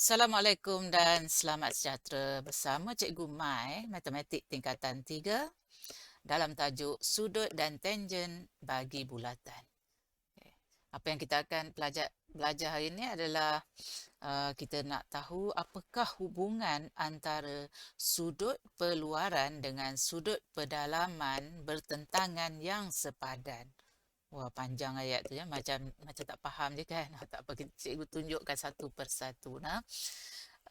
Assalamualaikum dan selamat sejahtera bersama Cikgu Mai, Matematik tingkatan 3 dalam tajuk sudut dan tangen bagi bulatan. Apa yang kita akan belajar hari ini adalah kita nak tahu apakah hubungan antara sudut perluaran dengan sudut pedalaman bertentangan yang sepadan. Wah, panjang ayat tu ya, macam tak faham je kan. Tak apa, cikgu tunjukkan satu persatu. Nah.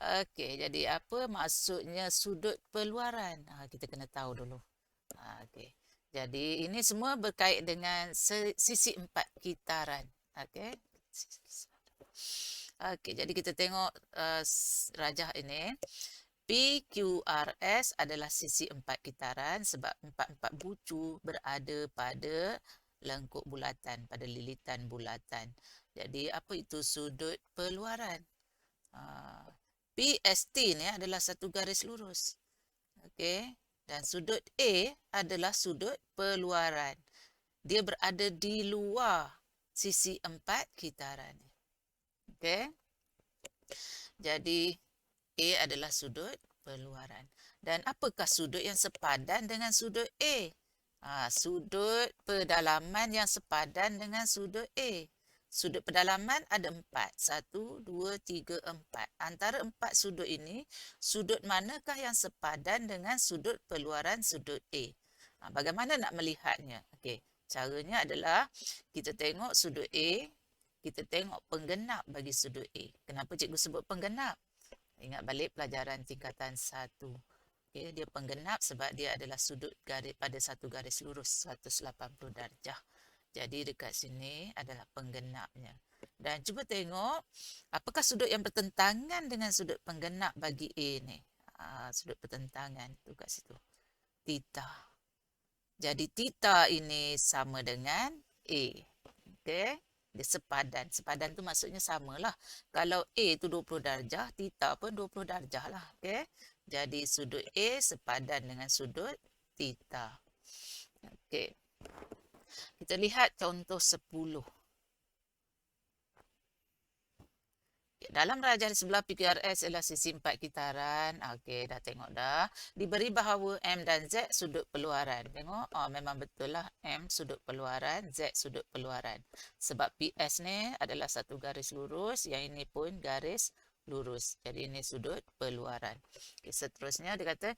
Okey, jadi apa maksudnya sudut perluaran? Kita kena tahu dulu. Okey. Jadi ini semua berkait dengan sisi empat kitaran. Okey. Okey, jadi kita tengok rajah ini. PQRS adalah sisi empat kitaran sebab empat-empat bucu berada pada lengkuk bulatan, pada lilitan bulatan. Jadi apa itu sudut perluaran? PST ni adalah satu garis lurus. Okey. Dan sudut A adalah sudut perluaran. Dia berada di luar sisi empat kitaran. Okey. Jadi A adalah sudut perluaran. Dan apakah sudut yang sepadan dengan sudut A? Sudut pedalaman yang sepadan dengan sudut A. Sudut pedalaman ada 4. 1, 2, 3, 4. Antara 4 sudut ini, sudut manakah yang sepadan dengan sudut perluaran sudut A? Bagaimana nak melihatnya? Okey, caranya adalah kita tengok sudut A, kita tengok penggenap bagi sudut A. Kenapa cikgu sebut penggenap? Ingat balik pelajaran tingkatan 1. Okay, dia penggenap sebab dia adalah sudut garis pada satu garis lurus 180 darjah. Jadi dekat sini adalah penggenapnya. Dan cuba tengok apakah sudut yang bertentangan dengan sudut penggenap bagi A ni. Sudut pertentangan tu kat situ. Theta. Jadi theta ini sama dengan A. Okey. Dia sepadan. Sepadan tu maksudnya samalah. Kalau A tu 20 darjah, theta pun 20 darjah lah. Okay? Jadi sudut A sepadan dengan sudut theta. Okay. Kita lihat contoh 10. Dalam rajah di sebelah PQRS ialah sisi empat kitaran. Okey, dah tengok dah. Diberi bahawa M dan Z sudut perluaran. Tengok, memang betul lah. M sudut perluaran, Z sudut perluaran. Sebab PS ni adalah satu garis lurus. Yang ini pun garis lurus. Jadi ini sudut perluaran. Okay, seterusnya dia kata,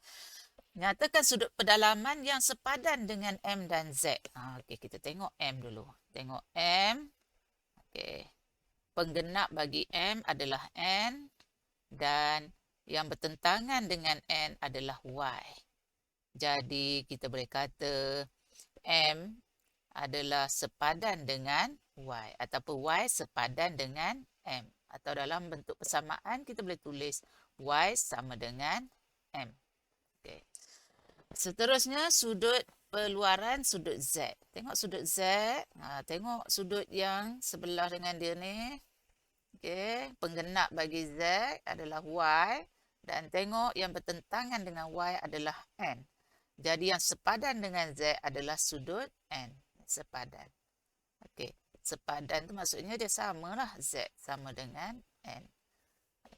nyatakan sudut pedalaman yang sepadan dengan M dan Z. Okey, kita tengok M dulu. Tengok M. Okey. Penggenap bagi M adalah N dan yang bertentangan dengan N adalah Y. Jadi kita boleh kata M adalah sepadan dengan Y ataupun Y sepadan dengan M. Atau dalam bentuk persamaan kita boleh tulis Y sama dengan M. Okay. Seterusnya sudut perluaran sudut Z. Tengok sudut Z. Tengok sudut yang sebelah dengan dia ni. Okey, penggenap bagi Z adalah Y. Dan tengok yang bertentangan dengan Y adalah N. Jadi yang sepadan dengan Z adalah sudut N. Sepadan. Okey, sepadan tu maksudnya dia samalah Z sama dengan N.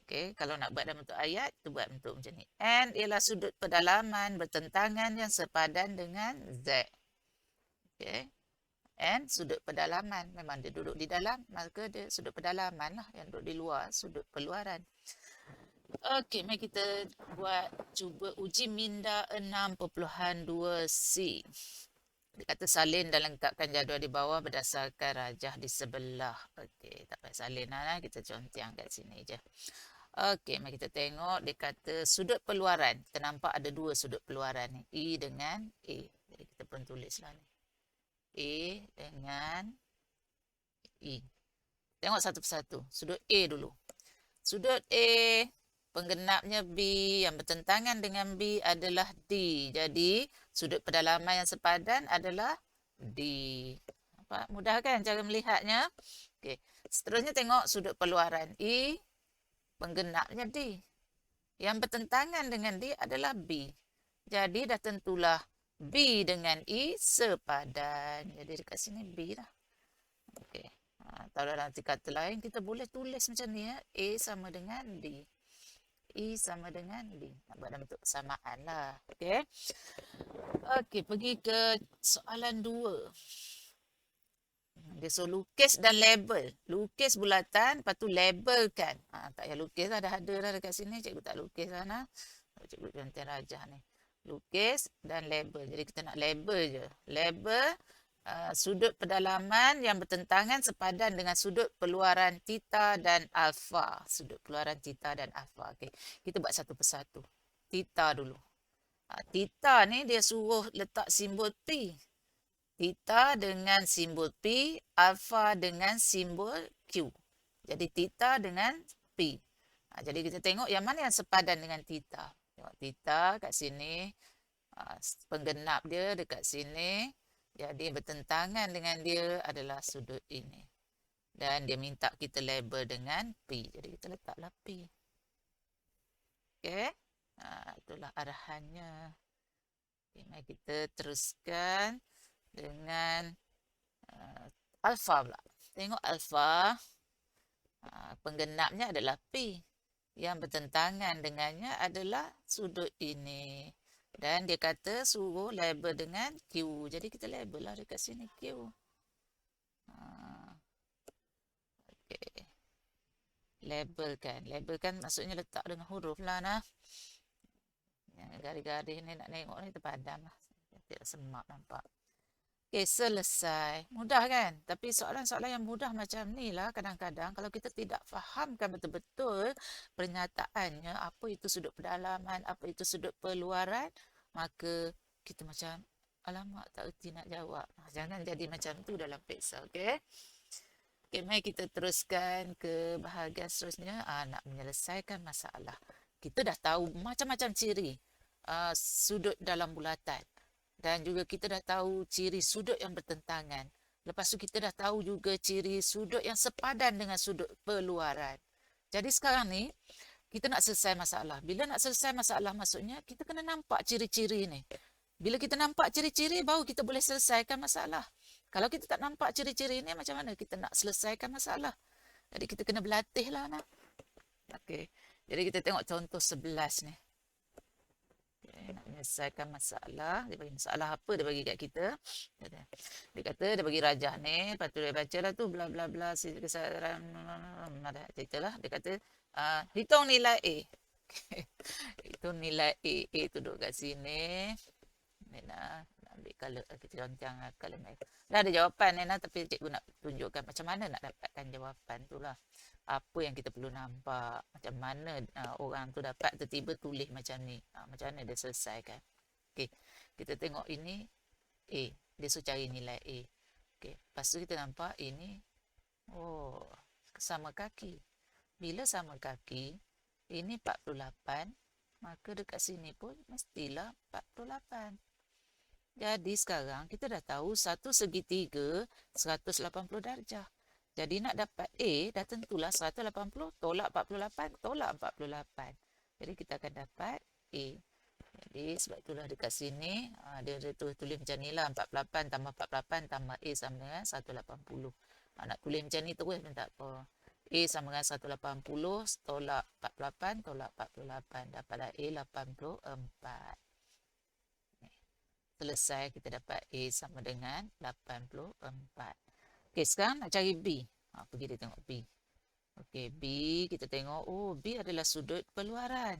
Okey, kalau nak buat dalam bentuk ayat, kita buat bentuk macam ni. N ialah sudut pedalaman bertentangan yang sepadan dengan Z. Okey. N sudut pedalaman. Memang dia duduk di dalam, maka dia sudut pedalaman lah. Yang duduk di luar, sudut perluaran. Okey, mari kita cuba uji minda 6.2C. Dia kata salin dan lengkapkan jadual di bawah berdasarkan rajah di sebelah. Okey, tak payah salin lah. Kita contiang kat sini je. Okey, mari kita tengok. Dia kata sudut perluaran. Kita nampak ada dua sudut perluaran ni. E dengan A. Jadi kita pun tulislah ni. A dengan E. Tengok satu persatu. Sudut A dulu. Sudut A, penggenapnya B. Yang bertentangan dengan B adalah D. Jadi, sudut pedalaman yang sepadan adalah D. Nampak? Mudah kan cara melihatnya? Okey. Seterusnya tengok sudut perluaran E. Penggenapnya D. Yang bertentangan dengan D adalah B. Jadi dah tentulah B dengan E sepadan. Jadi dekat sini B lah. Okey. Atau dalam arti kata lain, kita boleh tulis macam ni ya. A sama dengan D. E sama dengan D. Nak buat dalam bentuk kesamaan lah. Okey. Okey, pergi ke soalan 2. Dia suruh lukis dan label. Lukis bulatan, lepas tu labelkan. Tak payah lukis lah, dah ada dah dekat sini. Cikgu tak lukis lah nah. Cikgu Jontin Rajah ni. Lukis dan label. Jadi kita nak label je. Label sudut pedalaman yang bertentangan sepadan dengan sudut peluaran theta dan alpha. Sudut peluaran theta dan alpha. Okay. Kita buat satu persatu. Theta dulu. Theta ni dia suruh letak simbol P. Theta dengan simbol P, alpha dengan simbol Q. Jadi theta dengan P. Jadi kita tengok yang mana yang sepadan dengan theta. Tengok theta kat sini. Penggenap dia dekat sini. Jadi bertentangan dengan dia adalah sudut ini. Dan dia minta kita label dengan P. Jadi kita letaklah P. Okey. Itulah arahannya. Okay, mari kita teruskan dengan alfa pula. Tengok alfa. Penggenapnya adalah P. Yang bertentangan dengannya adalah sudut ini. Dan dia kata suruh label dengan Q. Jadi kita label lah dekat sini Q. Okay. Label kan maksudnya letak dengan huruf lah nah. Yang garis-garis ni nak tengok ni terpadam lah. Tidak semak nampak. Okay, selesai. Mudah kan? Tapi soalan-soalan yang mudah macam ni lah kadang-kadang kalau kita tidak fahamkan betul-betul pernyataannya, apa itu sudut pedalaman, apa itu sudut peluaran, maka kita macam, alamak tak erti nak jawab. Jangan jadi macam tu dalam periksa, okey? Okay, mari kita teruskan ke bahagian seterusnya. Nak menyelesaikan masalah. Kita dah tahu macam-macam ciri sudut dalam bulatan. Dan juga kita dah tahu ciri sudut yang bertentangan. Lepas tu kita dah tahu juga ciri sudut yang sepadan dengan sudut peluaran. Jadi sekarang ni, kita nak selesai masalah. Bila nak selesai masalah maksudnya, kita kena nampak ciri-ciri ni. Bila kita nampak ciri-ciri, baru kita boleh selesaikan masalah. Kalau kita tak nampak ciri-ciri ni, macam mana kita nak selesaikan masalah? Jadi kita kena berlatih lah. Okey. Jadi kita tengok contoh 11 ni. Nak menyelesaikan masalah. Dia bagi masalah apa dia bagi kat kita. Dia kata dia bagi rajah ni. Lepas tu dia baca lah tu. Bla bla bla. Kesaran. Ceritalah. Dia kata hitung nilai A. Hitung nilai A. A tu duduk kat sini. Ni nak ambil color. Kita rancang color merah. Dah ada jawapan ni lah. Tapi cikgu nak tunjukkan macam mana nak dapatkan jawapan tu lah. Apa yang kita perlu nampak, macam mana orang tu dapat tiba-tiba tulis macam ni, macam mana dia selesaikan. Okay. Kita tengok ini A, dia suruh cari nilai A. Okay. Lepas tu kita nampak ini, sama kaki. Bila sama kaki, ini 48, maka dekat sini pun mestilah 48. Jadi sekarang kita dah tahu satu segitiga 180 darjah. Jadi nak dapat A, dah tentulah 180 tolak 48, tolak 48. Jadi kita akan dapat A. Jadi sebab itulah dekat sini, dia tulis macam ni lah. 48 tambah 48 tambah A sama dengan 180. Nak tulis macam ni terus pun tak apa. A sama dengan 180, tolak 48, tolak 48. Dapatlah A 84. Selesai, kita dapat A sama dengan 84. Okey, sekarang nak cari B. Pergi dia tengok B. Okey, B kita tengok, B adalah sudut peluaran.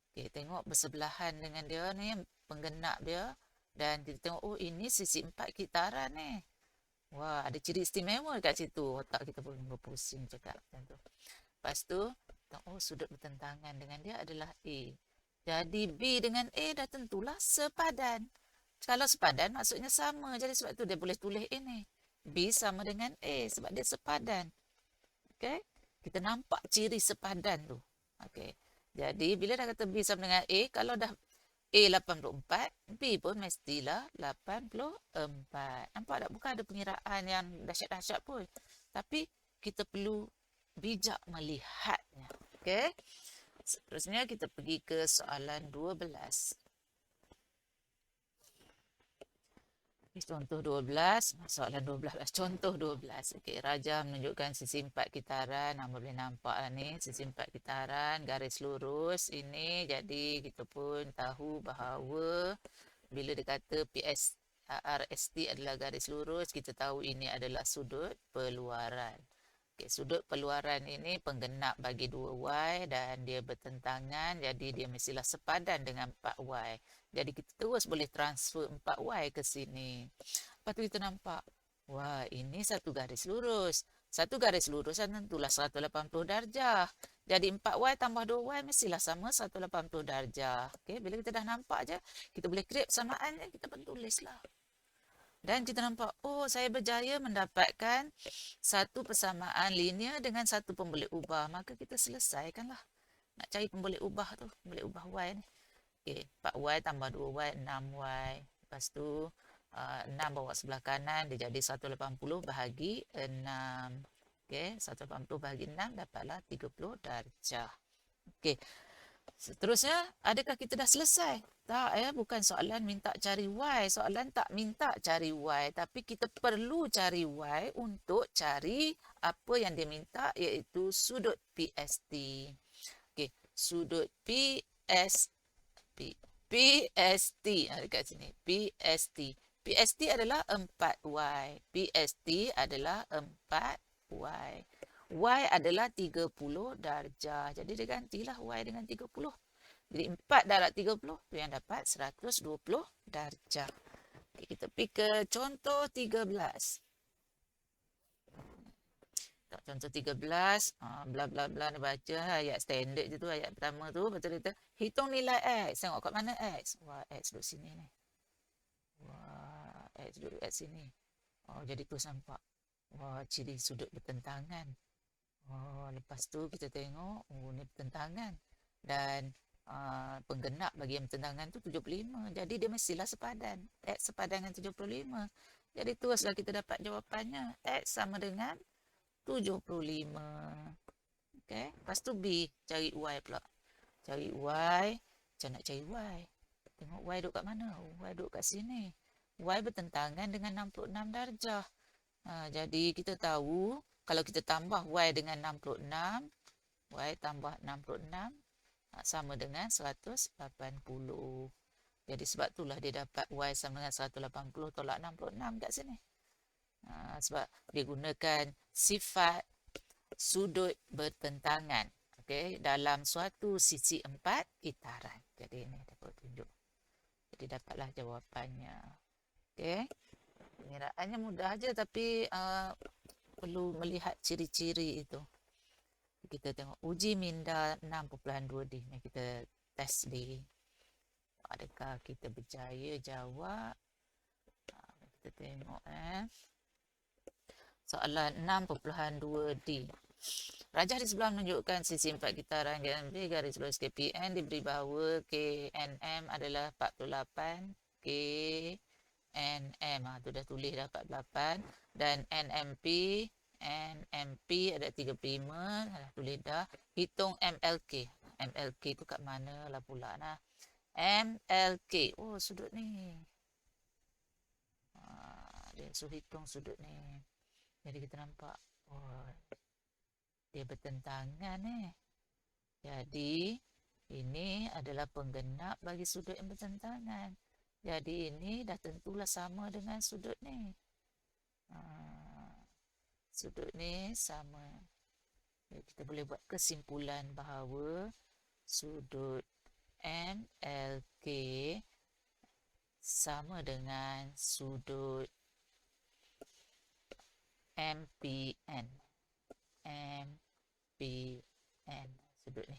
Okey, tengok bersebelahan dengan dia ni, penggenap dia. Dan kita tengok, ini sisi 4 kitaran ni. Wah, ada ciri istimewa kat situ. Otak kita pun berpusing cakap macam tu. Lepas tu, sudut bertentangan dengan dia adalah A. Jadi B dengan A dah tentulah sepadan. Kalau sepadan maksudnya sama. Jadi sebab tu dia boleh tulis ini. B sama dengan A sebab dia sepadan. Okey? Kita nampak ciri sepadan tu. Okey. Jadi bila dah kata B sama dengan A, kalau dah A 84, B pun mestilah 84. Nampak tak? Bukan ada pengiraan yang dahsyat-dahsyat pun. Tapi kita perlu bijak melihatnya. Okey? Seterusnya kita pergi ke soalan 12. Contoh 12, soalan 12. Contoh 12. Okey, Raja menunjukkan sisi empat kitaran. Boleh nampak lah ni, sisi empat kitaran, garis lurus ini. Jadi kita pun tahu bahawa bila dia kata RST adalah garis lurus, kita tahu ini adalah sudut peluaran. Okay, sudut peluaran ini penggenap bagi 2Y dan dia bertentangan, jadi dia mestilah sepadan dengan 4Y. Jadi kita terus boleh transfer 4Y ke sini. Lepas tu kita nampak, wah ini satu garis lurus. Satu garis lurus tentulah 180 darjah. Jadi 4Y tambah 2Y mestilah sama 180 darjah. Okay, bila kita dah nampak je, kita boleh create persamaan, kita pun tulislah. Dan kita nampak, oh saya berjaya mendapatkan satu persamaan linear dengan satu pemboleh ubah. Maka kita selesaikanlah. Nak cari pemboleh ubah tu, pemboleh ubah Y ni. Okay, 4Y tambah 2Y, 6Y. Lepas tu, 6 bawa sebelah kanan, dia jadi 180 bahagi 6. Okay, 180 bahagi 6 dapatlah 30 darjah. Okay. Seterusnya, adakah kita dah selesai? Tak, bukan soalan minta cari Y. Soalan tak minta cari Y. Tapi kita perlu cari Y untuk cari apa yang dia minta, iaitu sudut PST. Okey, sudut PST. Dekat sini. PST. PST adalah 4Y. PST adalah 4Y. Y adalah 30 darjah. Jadi dia gantilah Y dengan 30. Jadi 4 darab 30 tu yang dapat 120 darjah. Okay, kita pergi ke contoh 13. Contoh 13, bla bla bla ni baca ayat standard je tu, ayat pertama tu. Lepas tu kita hitung nilai X. Tengok kat mana X. Wah, X duduk sini ni. Wah, X duduk kat sini. Oh, jadi tu nampak. Wah, ciri sudut bertentangan. Oh, lepas tu kita tengok, oh ni pertentangan. Dan penggenap bagi yang pertentangan tu 75. Jadi dia mestilah sepadan. X sepadan dengan 75. Jadi teruslah kita dapat jawapannya. X sama dengan 75. Okay. Lepas tu B, cari Y pula. Cari Y. Macam nak cari Y? Tengok Y duduk kat mana? Y duduk kat sini. Y bertentangan dengan 66 darjah. Jadi kita tahu kalau kita tambah Y dengan 66, Y tambah 66 sama dengan 180. Jadi sebab itulah dia dapat Y sama dengan 180 tolak 66 kat sini. Sebab dia gunakan sifat sudut bertentangan, okay, dalam suatu sisi empat kitaran. Jadi ini dapat tunjuk. Jadi dapatlah jawapannya. Okay. Pengiraannya mudah aja, tapi perlu melihat ciri-ciri itu. Kita tengok uji minda 6.2D. Ni kita test D. Adakah kita berjaya jawab? Kita tengok soalan 6.2D. Rajah di sebelah menunjukkan sisi empat kitaran GMB garis lurus KPN diberi bahawa KNM adalah 48, KNM tu dah tulis dah 48, dan NMP ada 35, dah tulis dah. Hitung MLK. MLK tu kat mana lah pula nah. MLK. Oh, sudut ni. Dia suruh hitung sudut ni. Jadi kita nampak, oh, dia bertentangan ni. Jadi ini adalah penggenap bagi sudut yang bertentangan. Jadi ini dah tentulah sama dengan sudut ni. Sudut ni sama. Jadi kita boleh buat kesimpulan bahawa sudut MLK sama dengan sudut MPN. MPN sudut ni.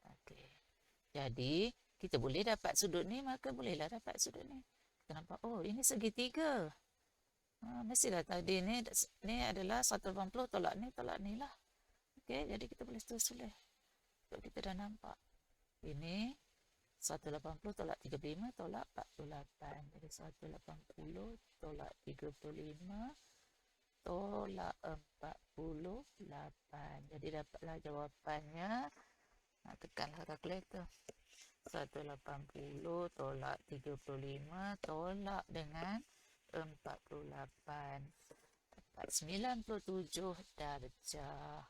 Okey. Jadi kita boleh dapat sudut ni, maka bolehlah dapat sudut ni. Kita nampak, oh ini segitiga. Mestilah tadi ni adalah 180 tolak ni lah. Okey, jadi kita boleh tulis. So, kita dah nampak. Ini 180 tolak 35 tolak 48. Jadi 180 tolak 35 tolak 48. Jadi dapatlah jawapannya. Tekanlah kalkulator. 180 tolak 35 tolak dengan 48. Dapat 97 darjah.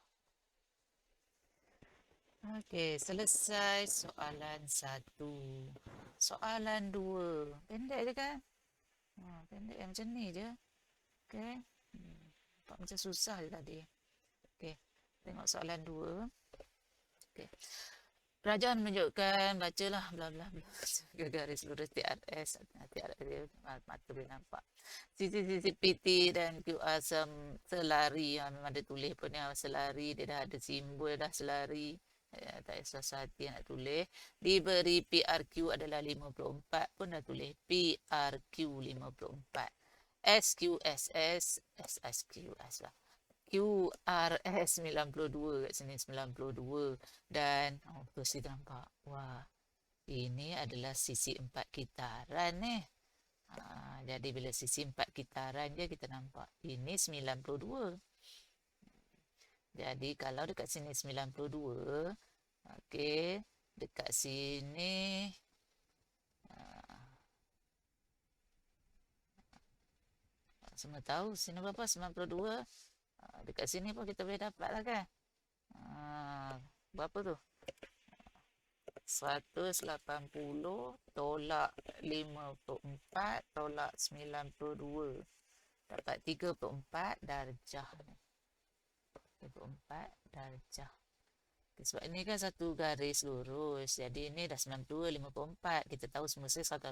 Okey, selesai soalan 1. Soalan 2. Pendek je kan? Pendek yang macam ni je. Okey. Nampak macam susah je tadi. Okey. Tengok soalan 2. Okey. Kerajaan menunjukkan, bacalah bla bla bla. Garis lurus TRS. TRS mata boleh nampak. Sisi-sisi PT dan QR selari. Memang ada tulis pun yang selari. Dia dah ada simbol dah selari. Tak ada sesuatu yang nak tulis. Diberi PRQ adalah 54 pun dah tulis PRQ 54. SQSS SSQS lah. QRS 92 kat sini 92 dan terus kita nampak wah ini adalah sisi 4 kitaran ni. Jadi bila sisi 4 kitaran je kita nampak ini 92. Jadi kalau dekat sini 92, okey, dekat sini semua tahu sini berapa 92. Dekat sini pun kita boleh dapat lah kan. Berapa tu? 180 tolak 54 tolak 92. Dapat 34 darjah. 34 darjah. Sebab ini kan satu garis lurus. Jadi ini dah 92, 54. Kita tahu semua 180.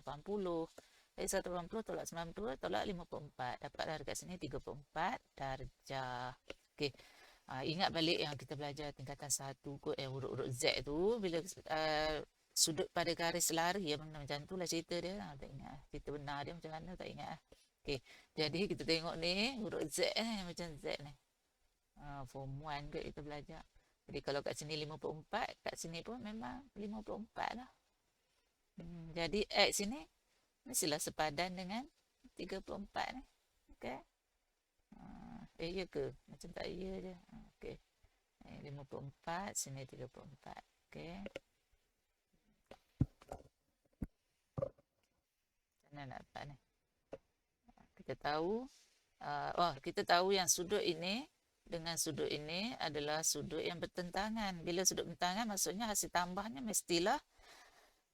Jadi 180 tolak 92 tolak 54. Dapatlah dekat sini 34 darjah. Okey. Ingat balik yang kita belajar tingkatan 1 kot huruf-huruf Z tu. Bila sudut pada garis lari macam tu lah cerita dia. Tak ingat. Cerita benar dia macam mana tak ingat. Okey. Jadi kita tengok ni huruf Z macam Z ni. Form 1 kot kita belajar. Jadi kalau kat sini 54, kat sini pun memang 54 lah. Jadi X ini mestilah sepadan dengan 34 ni. Okey. Ya ke? Macam tak ya je. Okey. 54, sini 34. Okey. Macam mana nak dapat ni? Kita tahu yang sudut ini dengan sudut ini adalah sudut yang bertentangan. Bila sudut bertentangan maksudnya hasil tambahnya mestilah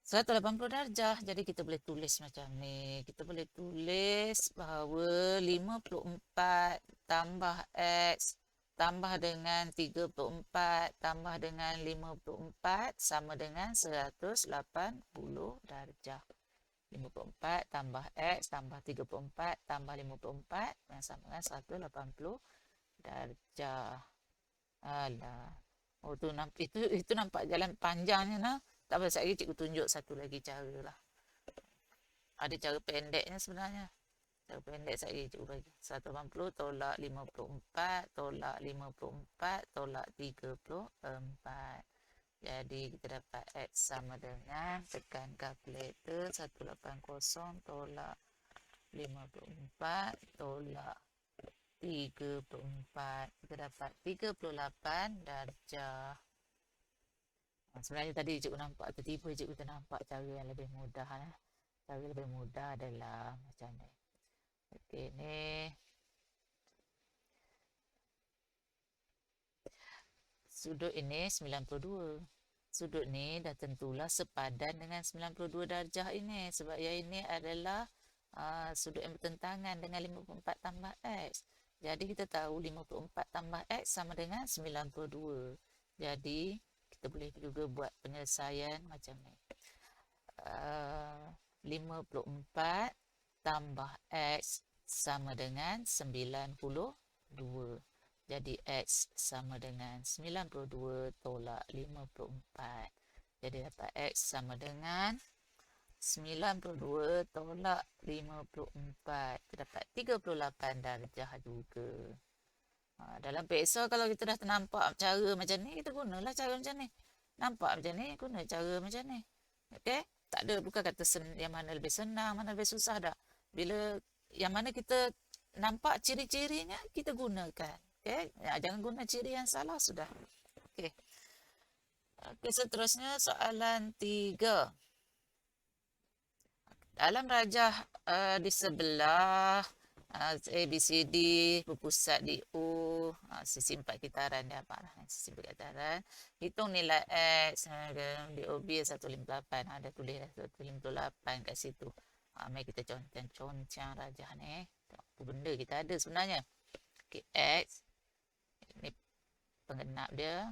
180 darjah. Jadi kita boleh tulis macam ni. Kita boleh tulis bahawa 54 tambah X tambah dengan 34 tambah dengan 54 sama dengan 180 darjah. 54 tambah X tambah 34 tambah 54 yang sama dengan 180 darjah. Alah. Itu nampak jalan panjangnya nah. Tak apa, sekejap cikgu tunjuk satu lagi cara lah. Ada cara pendeknya sebenarnya. Cara pendek sekejap cikgu bagi. 180 tolak 54 tolak 54 tolak 34. Jadi kita dapat X sama dengan, tekan kalkulator, 180 tolak 54 tolak 34. Kita dapat 38 darjah. Sebenarnya tadi cikgu nampak, tiba-tiba cikgu ternampak cara yang lebih mudah. Cara lebih mudah adalah macam ni. Okey, ni sudut ini 92. Sudut ni dah tentulah sepadan dengan 92 darjah ini. Sebab yang ini adalah sudut yang bertentangan dengan 54 tambah X. Jadi kita tahu 54 tambah X sama dengan 92. Jadi kita boleh juga buat penyelesaian macam ni. 54 tambah X sama dengan 92. Jadi X sama dengan 92 tolak 54. Jadi dapat X sama dengan 92 tolak 54. Kita dapat 38 darjah juga. Dalam peksa kalau kita dah ternampak cara macam ni, kita gunalah cara macam ni. Nampak macam ni, guna cara macam ni. Okey? Tak ada, bukan kata yang mana lebih senang, mana lebih susah dah. Bila yang mana kita nampak ciri-cirinya, kita gunakan. Okey? Jangan guna ciri yang salah sudah. Okey. Okey, seterusnya soalan 3. Dalam rajah di sebelah A, B, C, D berpusat di U, sisi 4 kitaran dia apa lah, sisi 4 kitaran. Hitung nilai X, DOB 158, ada tulis 158 kat situ. Mari kita concang rajah ni. Apa benda kita ada sebenarnya. Okay, X, ini penggenap dia.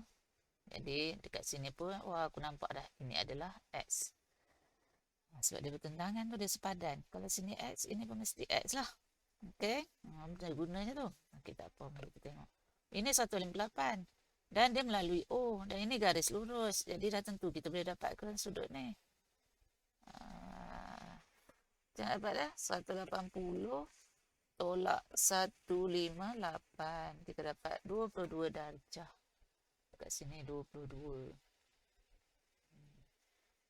Jadi dekat sini pun, wah aku nampak dah, ini adalah X. Sebab dia bertentangan tu, dia sepadan. Kalau sini X, ini pun mesti X lah. Okey, gunanya tu. Okey, tak apa, mari kita tengok. Ini 158. Dan dia melalui O. Dan ini garis lurus. Jadi dah tentu kita boleh dapatkan sudut ni. Jangan dapat dah. 180 tolak 158. Kita dapat 22 darjah. Kat sini 22.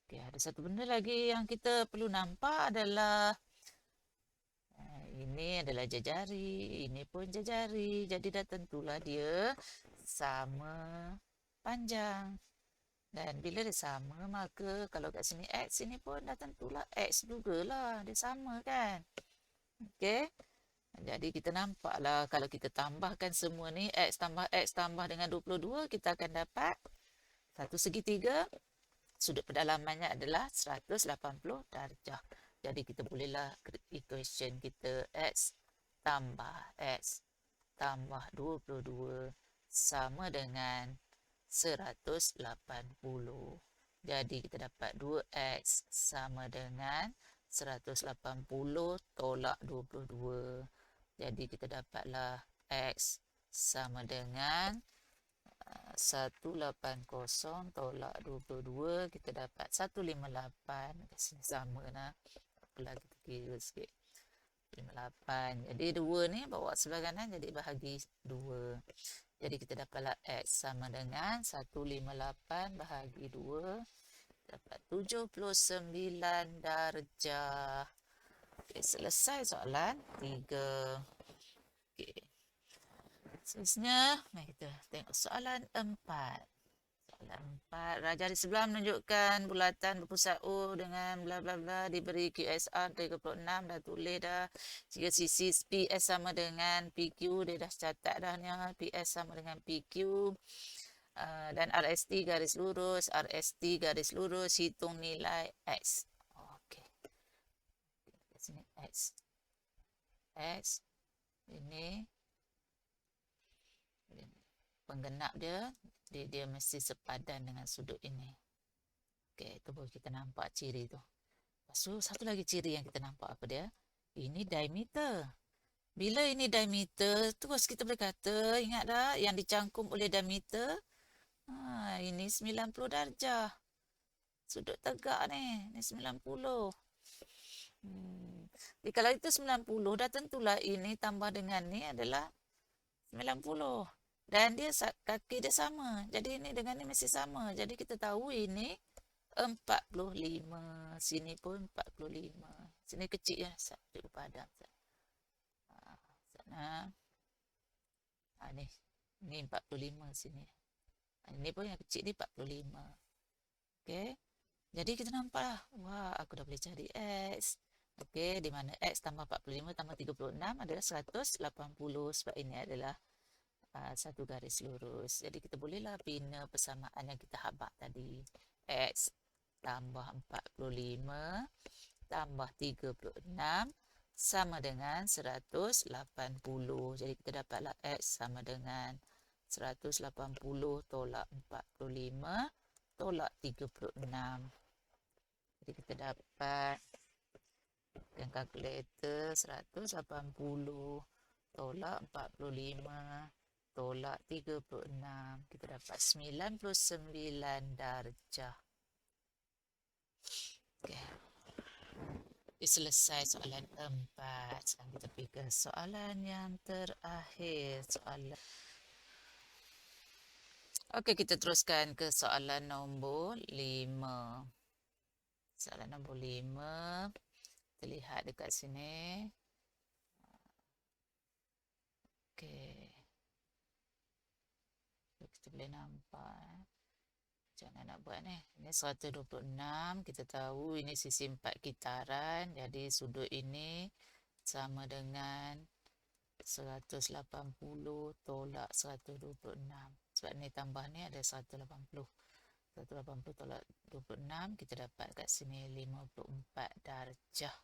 Okey, ada satu benda lagi yang kita perlu nampak adalah ini adalah jejari, ini pun jejari. Jadi dah tentulah dia sama panjang. Dan bila dia sama, maka kalau kat sini X, sini pun dah tentulah X jugalah. Dia sama kan? Okey. Jadi kita nampaklah kalau kita tambahkan semua ni, X tambah dengan 22, kita akan dapat satu segitiga. Sudut pendalamannya adalah 180 darjah. Jadi kita bolehlah equation kita X tambah 22 sama dengan 180. Jadi kita dapat 2X sama dengan 180 tolak 22. Jadi kita dapatlah X sama dengan 180 tolak 22, kita dapat 158. Kat sini sama lah. Apalah kita kira sikit. 58. Jadi 2 ni bawa sebelah kanan jadi bahagi 2. Jadi kita dapatlah X sama dengan 158 bahagi 2. Dapat 79 darjah. Okay, selesai soalan 3. Okay. Seterusnya, mari kita tengok soalan 4. Soalan 4. Rajah di sebelah menunjukkan bulatan berpusat O dengan bla bla bla diberi QSR 36. Dah tulis dah. Jika sisi PS sama dengan PQ, dia dah catat dah ni. PS sama dengan PQ. Dan RST garis lurus, hitung nilai X. Okey. Sini X. Ini penggenap dia mesti sepadan dengan sudut ini. Okey, itu baru kita nampak ciri tu. Lepas tu satu lagi ciri yang kita nampak apa dia? Ini diameter. Bila ini diameter, terus kita boleh kata, ingat dah yang dicangkum oleh diameter, ini 90 darjah. Sudut tegak ni 90. Jadi kalau itu 90, dah tentulah ini tambah dengan ni adalah 90. Dan dia kaki dia sama. Jadi ini dengan ni mesti sama. Jadi kita tahu ini 45. Sini pun 45. Sini kecil ya. Cikgu padam. Sana. Ni. Ini 45 sini. Ini pun yang kecil ni 45. Okey. Jadi kita nampak lah. Wah, aku dah boleh cari X. Okey, di mana X tambah 45 tambah 36 adalah 180. Sebab ini adalah satu garis lurus. Jadi kita bolehlah bina persamaan yang kita habaq tadi. X tambah 45 tambah 36 sama dengan 180. Jadi kita dapatlah X sama dengan 180 tolak 45 tolak 36. Jadi kita dapat dengan kalkulator 180 tolak 45 tolak 36. Kita dapat 99 darjah. Okay. Selesai soalan 4. Sekarang kita pergi ke soalan yang terakhir. Okey, kita teruskan ke soalan nombor 5. Soalan nombor 5. Kita lihat dekat sini. Okey. Kita boleh nampak. Macam mana nak buat ni? Ini 126. Kita tahu ini sisi 4 kitaran. Jadi sudut ini sama dengan 180 tolak 126. Sebab ni tambah ni ada 180. 180 tolak 26. Kita dapat kat sini 54 darjah.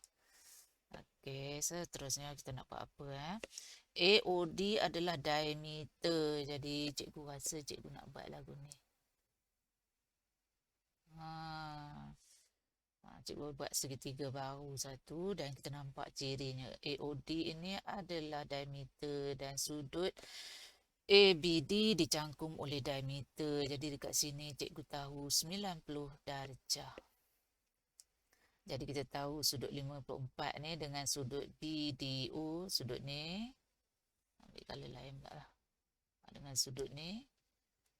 Okey, seterusnya kita nak buat apa AOD adalah diameter. Jadi cikgu rasa cikgu nak buat lagu ni. Cikgu buat segitiga baru satu dan kita nampak cirinya. AOD ini adalah diameter dan sudut ABD dicangkum oleh diameter. Jadi dekat sini cikgu tahu 90 darjah. Jadi kita tahu sudut 54 ni dengan sudut BDO, sudut ni. Ambil color lain pula lah. Dengan sudut ni.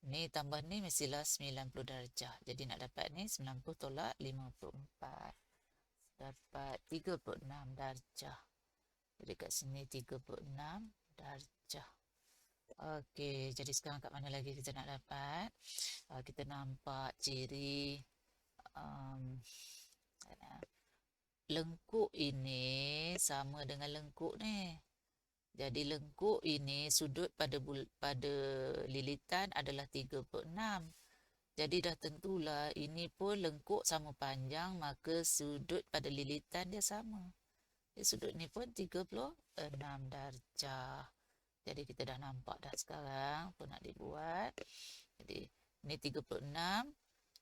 Ni tambah ni mestilah 90 darjah. Jadi nak dapat ni 90 tolak 54. Dapat 36 darjah. Jadi kat sini 36 darjah. Okey, jadi sekarang kat mana lagi kita nak dapat? Kita nampak ciri lengkuk ini sama dengan lengkuk ni. Jadi lengkuk ini sudut pada lilitan adalah 36. Jadi dah tentulah ini pun lengkuk sama panjang, maka sudut pada lilitan dia sama. Jadi sudut ni pun 36 darjah. Jadi kita dah nampak dah sekarang apa nak dibuat. Jadi ni 36.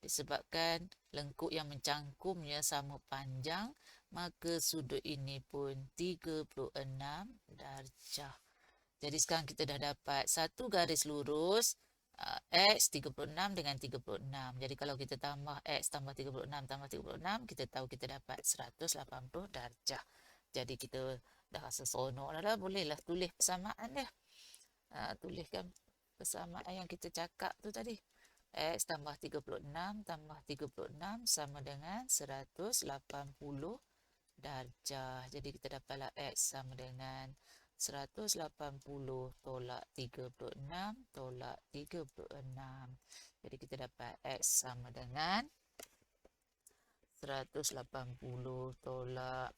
Disebabkan lengkuk yang mencangkumnya sama panjang, maka sudut ini pun 36 darjah. Jadi sekarang kita dah dapat satu garis lurus X 36 dengan 36. Jadi kalau kita tambah X tambah 36 tambah 36, kita tahu kita dapat 180 darjah. Jadi kita dah rasa seronok dah. Bolehlah tulis persamaan dia. Tuliskan persamaan yang kita cakap tu tadi. X tambah 36 tambah 36 sama dengan 180 darjah. Jadi kita dapatlah X sama dengan 180 tolak 36 tolak 36. Jadi kita dapat X sama dengan 180 tolak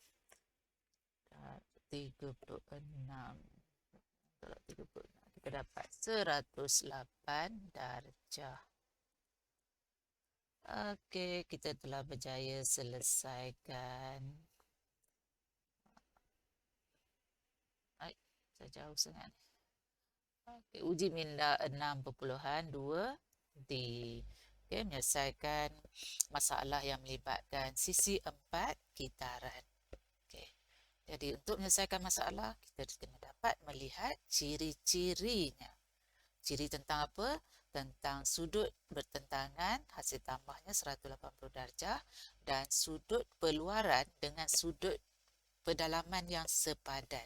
36 tolak 36. Kita dapat 108 darjah. Okey, kita telah berjaya selesaikan. Saya jauh sangat. Okay, uji minda 6.2D. Okay, menyelesaikan masalah yang melibatkan sisi 4 kitaran. Okay. Jadi untuk menyelesaikan masalah, kita kena dapat melihat ciri-cirinya. Ciri tentang apa? Tentang sudut bertentangan, hasil tambahnya 180 darjah, dan sudut peluaran dengan sudut pedalaman yang sepadan.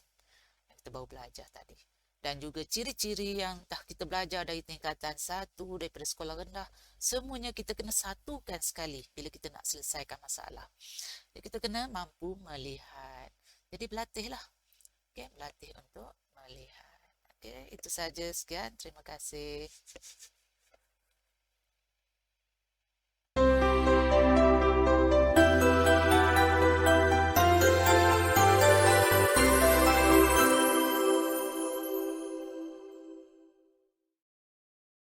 Yang kita baru belajar tadi. Dan juga ciri-ciri yang dah kita belajar dari tingkatan 1 daripada sekolah rendah, semuanya kita kena satukan sekali bila kita nak selesaikan masalah. Jadi kita kena mampu melihat. Jadi berlatihlah. Okay, berlatih untuk melihat. Okay, itu saja. Sekian. Terima kasih.